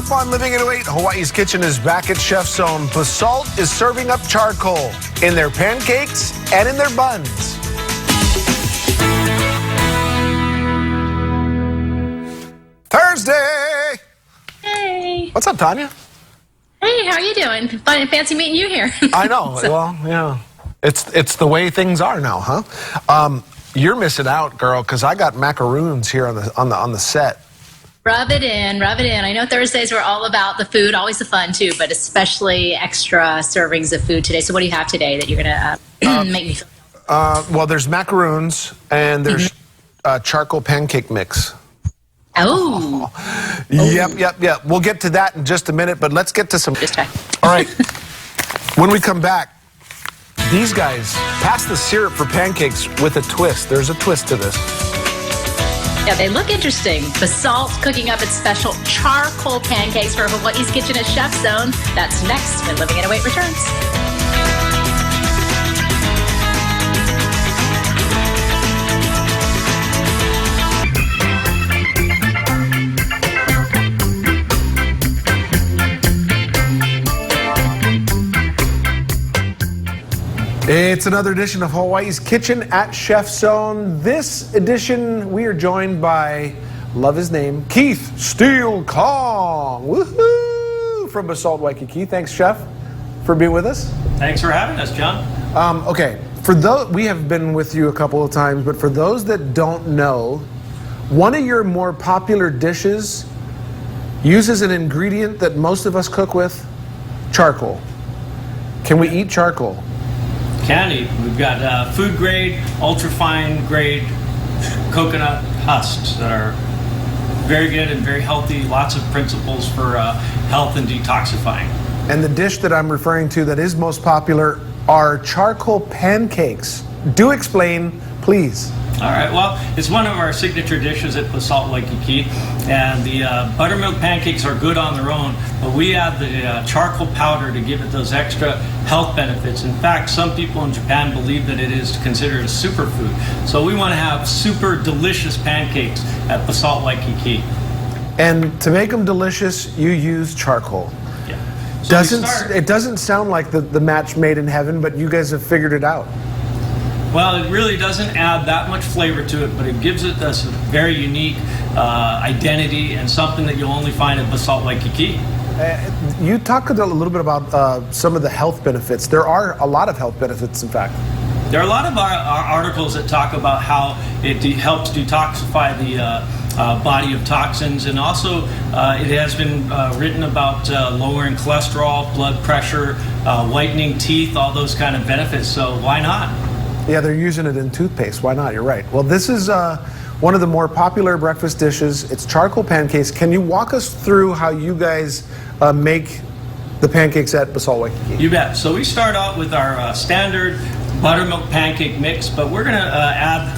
up on Living808. Hawaii's Kitchen is back at Chef Zone. Basalt is serving up charcoal in their pancakes and in their buns. Thursday! Hey. What's up, Tanya? Hey, how are you doing? Fancy meeting you here. I know. Well, yeah. It's the way things are now, huh? You're missing out, girl, because I got macaroons here on the set. Rub it in, rub it in. I know Thursdays were all about the food, always the fun too, but especially extra servings of food today. So what do you have today that you're going to make me feel? Well, there's macaroons and there's charcoal pancake mix. Oh. Yep. We'll get to that in just a minute, but let's get to some... Just try. All right. When we come back, these guys pass the syrup for pancakes with a twist. There's a twist to this. Yeah, they look interesting. Basalt cooking up its special charcoal pancakes for Hawaii's Kitchen at Chef Zone. That's next when Living808 returns. It's another edition of Hawaii's Kitchen at Chef Zone. This edition, we are joined by, love his name, Keith Steele Kong. Woohoo! From Basalt Waikiki. Thanks, Chef, for being with us. Thanks for having us, John. Okay, for those, we have been with you a couple of times, but for those that don't know, one of your more popular dishes uses an ingredient that most of us cook with, charcoal. Can we eat charcoal? Candy. We've got food grade, ultra fine grade coconut husks that are very good and very healthy. Lots of principles for health and detoxifying. And the dish that I'm referring to that is most popular are charcoal pancakes. Do explain, please. All right, well, it's one of our signature dishes at Basalt Waikiki, and the buttermilk pancakes are good on their own, but we add the charcoal powder to give it those extra health benefits. In fact, some people in Japan believe that it is considered a superfood. So we want to have super delicious pancakes at Basalt Waikiki. And to make them delicious, you use charcoal. Yeah. So it doesn't sound like the match made in heaven, but you guys have figured it out. Well, it really doesn't add that much flavor to it, but it gives it this very unique identity and something that you'll only find at Basalt Waikiki. You talked a little bit about some of the health benefits. There are a lot of health benefits, in fact. There are a lot of our articles that talk about how it helps detoxify the body of toxins, and also it has been written about lowering cholesterol, blood pressure, whitening teeth, all those kind of benefits, so why not? Yeah, they're using it in toothpaste. Why not? You're right. Well, this is one of the more popular breakfast dishes. It's charcoal pancakes. Can you walk us through how you guys make the pancakes at Basalt Waikiki? You bet. So we start out with our standard buttermilk pancake mix, but we're going to add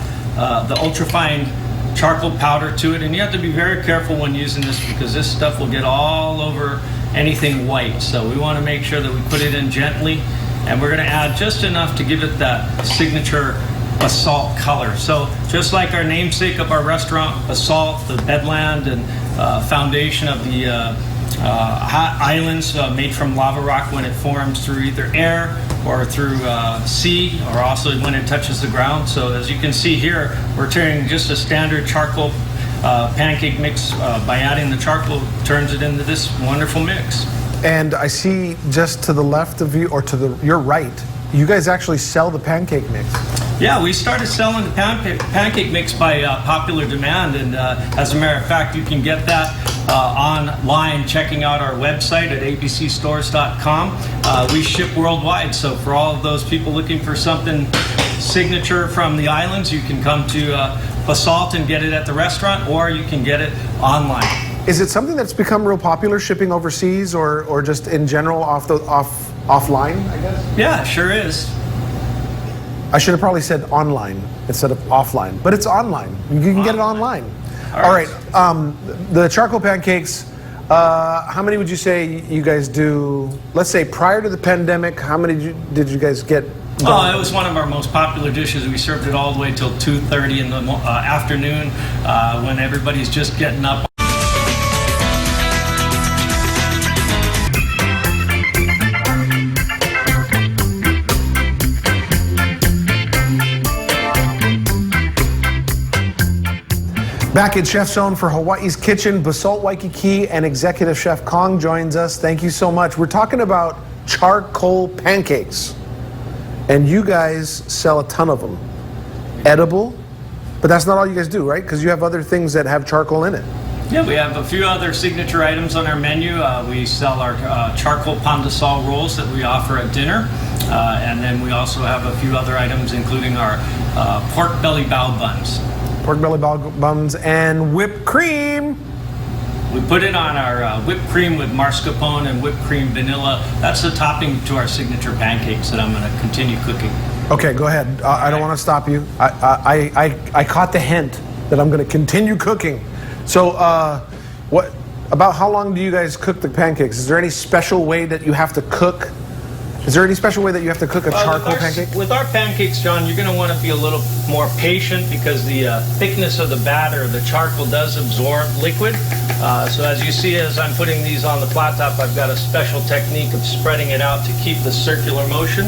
the ultrafine charcoal powder to it, and you have to be very careful when using this because this stuff will get all over anything white. So we want to make sure that we put it in gently. And we're going to add just enough to give it that signature basalt color. So just like our namesake of our restaurant, basalt, the bedland and foundation of the islands made from lava rock when it forms through either air or through sea, or also when it touches the ground. So as you can see here, we're turning just a standard charcoal pancake mix by adding the charcoal, turns it into this wonderful mix. And I see just to the left of you, or to your right, you guys actually sell the pancake mix. Yeah, we started selling the pancake mix by popular demand, and as a matter of fact, you can get that online checking out our website at abcstores.com. We ship worldwide, so for all of those people looking for something signature from the islands, you can come to Basalt and get it at the restaurant, or you can get it online. Is it something that's become real popular shipping overseas, or just in general offline, I guess? Yeah, sure is. I should have probably said online instead of offline, but it's online. You can get it online. All right. The charcoal pancakes, how many would you say you guys do, let's say prior to the pandemic, how many did you guys get Oh, it was one of our most popular dishes. We served it all the way till 2:30 in the afternoon when everybody's just getting up. Back at Chef Zone for Hawaii's Kitchen, Basalt Waikiki and Executive Chef Kong joins us. Thank you so much. We're talking about charcoal pancakes, and you guys sell a ton of them. Edible, but that's not all you guys do, right? Because you have other things that have charcoal in it. Yeah, we have a few other signature items on our menu. We sell our charcoal pan de sal rolls that we offer at dinner. And then we also have a few other items, including our pork belly bao buns. Pork belly buns and whipped cream. We put it on our whipped cream with mascarpone and whipped cream vanilla. That's the topping to our signature pancakes that I'm going to continue cooking. Okay, go ahead. I don't want to stop you. I caught the hint that I'm going to continue cooking. So, about how long do you guys cook the pancakes? Is there any special way that you have to cook? Is there any special way that you have to cook a charcoal pancake? With our pancakes, John, you're going to want to be a little more patient because the thickness of the batter, the charcoal does absorb liquid. So as you see, as I'm putting these on the flat top, I've got a special technique of spreading it out to keep the circular motion.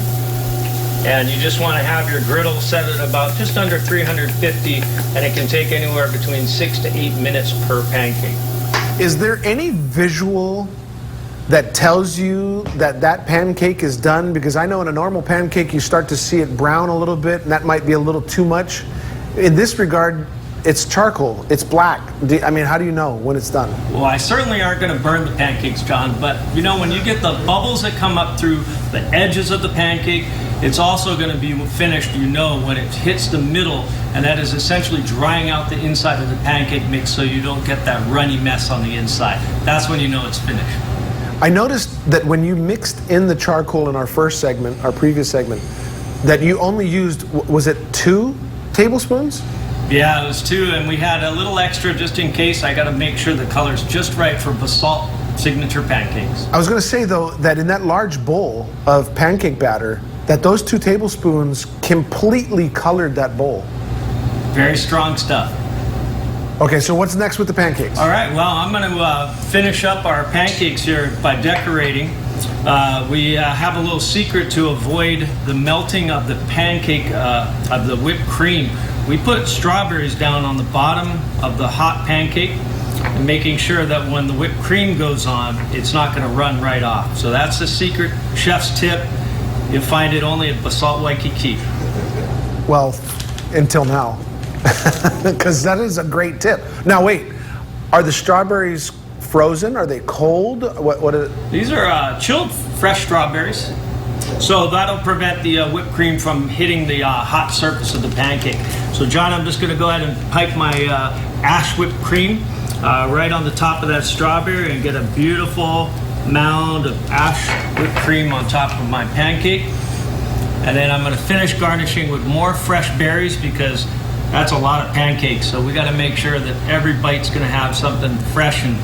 And you just want to have your griddle set at about just under 350, and it can take anywhere between 6 to 8 minutes per pancake. Is there any visual that tells you that that pancake is done? Because I know in a normal pancake you start to see it brown a little bit, and that might be a little too much. In this regard, it's charcoal, it's black. I mean, how do you know when it's done? Well, I certainly aren't going to burn the pancakes, John, but you know, when you get the bubbles that come up through the edges of the pancake, it's also going to be finished, you know, when it hits the middle, and that is essentially drying out the inside of the pancake mix so you don't get that runny mess on the inside. That's when you know it's finished. I noticed that when you mixed in the charcoal in our first segment, our previous segment, that you only used, was it 2 tablespoons? Yeah, it was 2, and we had a little extra just in case. I got to make sure the color's just right for Basalt signature pancakes. I was going to say, though, that in that large bowl of pancake batter, that those 2 tablespoons completely colored that bowl. Very strong stuff. Okay, so what's next with the pancakes? All right, well, I'm going to finish up our pancakes here by decorating. We have a little secret to avoid the melting of the pancake, of the whipped cream. We put strawberries down on the bottom of the hot pancake, and making sure that when the whipped cream goes on, it's not going to run right off. So that's the secret chef's tip. You'll find it only at Basalt Waikiki. Well, until now. Because that is a great tip. Now wait, are the strawberries frozen? Are they cold? What are These are chilled fresh strawberries. So that'll prevent the whipped cream from hitting the hot surface of the pancake. So John, I'm just going to go ahead and pipe my ash whipped cream right on the top of that strawberry and get a beautiful mound of ash whipped cream on top of my pancake. And then I'm going to finish garnishing with more fresh berries because that's a lot of pancakes. So we got to make sure that every bite's going to have something fresh and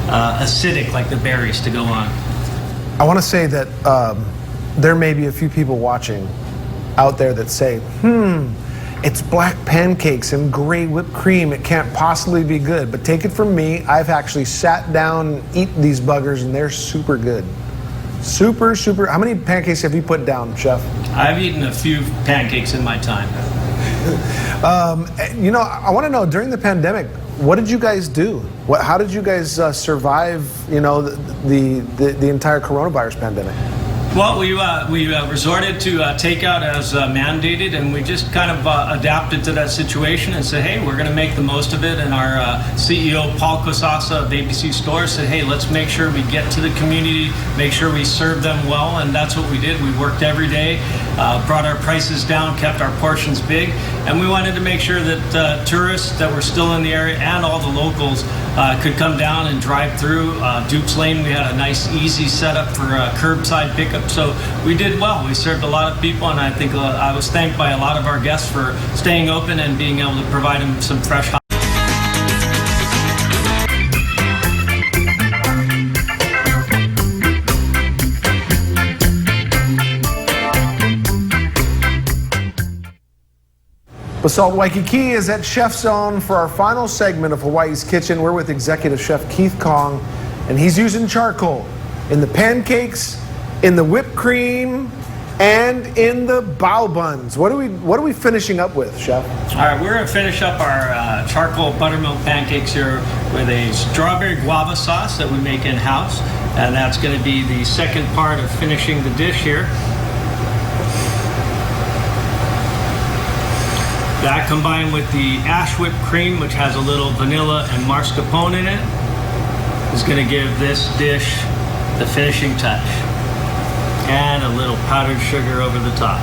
acidic like the berries to go on. I want to say that there may be a few people watching out there that say, it's black pancakes and gray whipped cream. It can't possibly be good. But take it from me, I've actually sat down and eaten these buggers, and they're super good. Super, super. How many pancakes have you put down, Chef? I've eaten a few pancakes in my time. You know, I want to know, during the pandemic, what did you guys do? How did you guys survive, you know, the entire coronavirus pandemic? Well, we resorted to takeout as mandated, and we just kind of adapted to that situation and said, hey, we're going to make the most of it. And our CEO, Paul Kosasa of ABC Stores, said, hey, let's make sure we get to the community, make sure we serve them well. And that's what we did. We worked every day, brought our prices down, kept our portions big. And we wanted to make sure that tourists that were still in the area and all the locals could come down and drive through. Duke's Lane, we had a nice, easy setup for curbside pickup. So we did well. We served a lot of people, and I think I was thanked by a lot of our guests for staying open and being able to provide them some fresh hot. Basalt Waikiki is at Chef Zone for our final segment of Hawaii's Kitchen. We're with Executive Chef Keith Kong, and he's using charcoal in the pancakes, in the whipped cream, and in the bao buns. What are we finishing up with, Chef? All right, we're going to finish up our charcoal buttermilk pancakes here with a strawberry guava sauce that we make in-house. And that's going to be the second part of finishing the dish here. That combined with the ash whipped cream, which has a little vanilla and mascarpone in it, is going to give this dish the finishing touch. And a little powdered sugar over the top.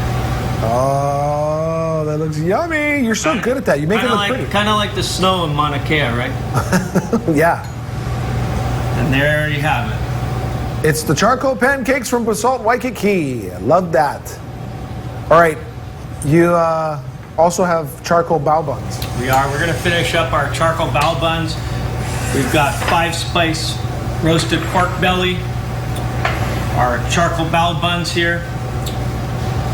Oh, that looks yummy. You're so good at that. You make it look pretty. Kind of like the snow in Mauna Kea, right? Yeah. And there you have it. It's the charcoal pancakes from Basalt Waikiki. I love that. All right. You also have charcoal bao buns. We are. We're going to finish up our charcoal bao buns. We've got 5-spice roasted pork belly, our charcoal bao buns here.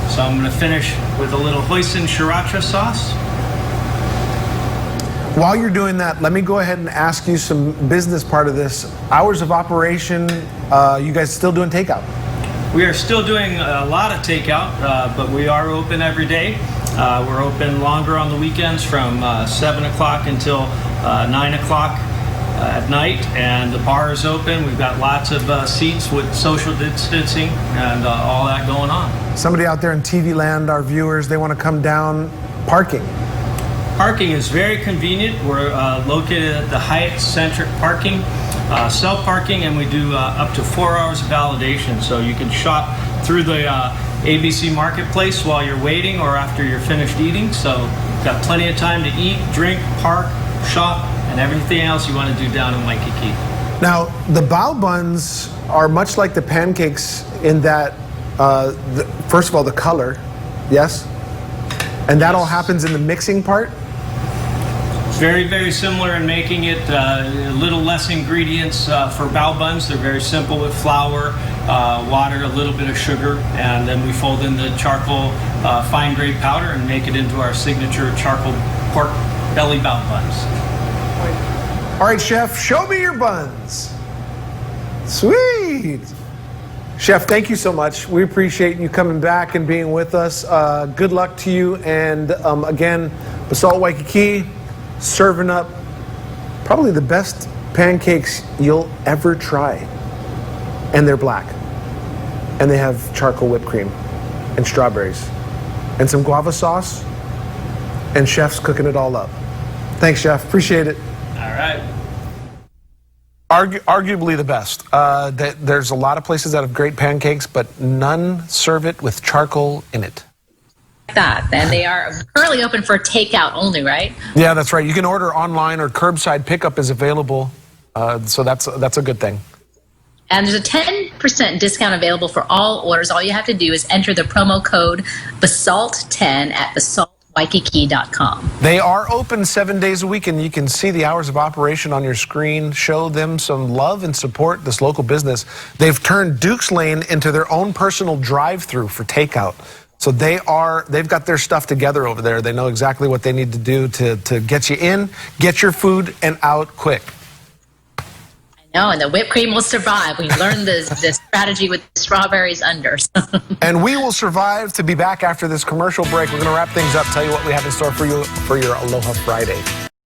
So I'm going to finish with a little hoisin sriracha sauce. While you're doing that, let me go ahead and ask you some business part of this. Hours of operation, you guys still doing takeout? We are still doing a lot of takeout, but we are open every day. We're open longer on the weekends from 7 o'clock until 9 o'clock at night, and the bar is open. We've got lots of seats with social distancing and all that going on. Somebody out there in TV land, our viewers, they want to come down. Parking. Parking is very convenient. We're located at the Hyatt Centric Parking, self-parking, and we do up to 4 hours of validation. So you can shop through the ABC Marketplace while you're waiting or after you're finished eating. So you've got plenty of time to eat, drink, park, shop, and everything else you want to do down in Waikiki. Now, the bao buns are much like the pancakes in that, first of all, the color, yes? And that all happens in the mixing part? Very, very similar in making it. A little less ingredients for bao buns. They're very simple with flour, water, a little bit of sugar, and then we fold in the charcoal fine grade powder and make it into our signature charcoal pork belly bao buns. All right, Chef, show me your buns. Sweet. Chef, thank you so much. We appreciate you coming back and being with us. Good luck to you. And again, Basalt Waikiki, serving up probably the best pancakes you'll ever try. And they're black. And they have charcoal whipped cream and strawberries and some guava sauce. And Chef's cooking it all up. Thanks, Chef. Appreciate it. All right. Arguably the best. There's a lot of places that have great pancakes, but none serve it with charcoal in it. That. And they are currently open for takeout only, right? Yeah, that's right. You can order online or curbside pickup is available. So that's a good thing. And there's a 10% discount available for all orders. All you have to do is enter the promo code BASALT10 at basaltwaikiki.com. They are open 7 days a week, and you can see the hours of operation on your screen. Show them some love and support this local business. They've turned Duke's Lane into their own personal drive-through for takeout. So they've got their stuff together over there. They know exactly what they need to do to get you in, get your food, and out quick. No, and the whipped cream will survive. We learned the strategy with strawberries under. And we will survive to be back after this commercial break. We're going to wrap things up, tell you what we have in store for you for your Aloha Friday.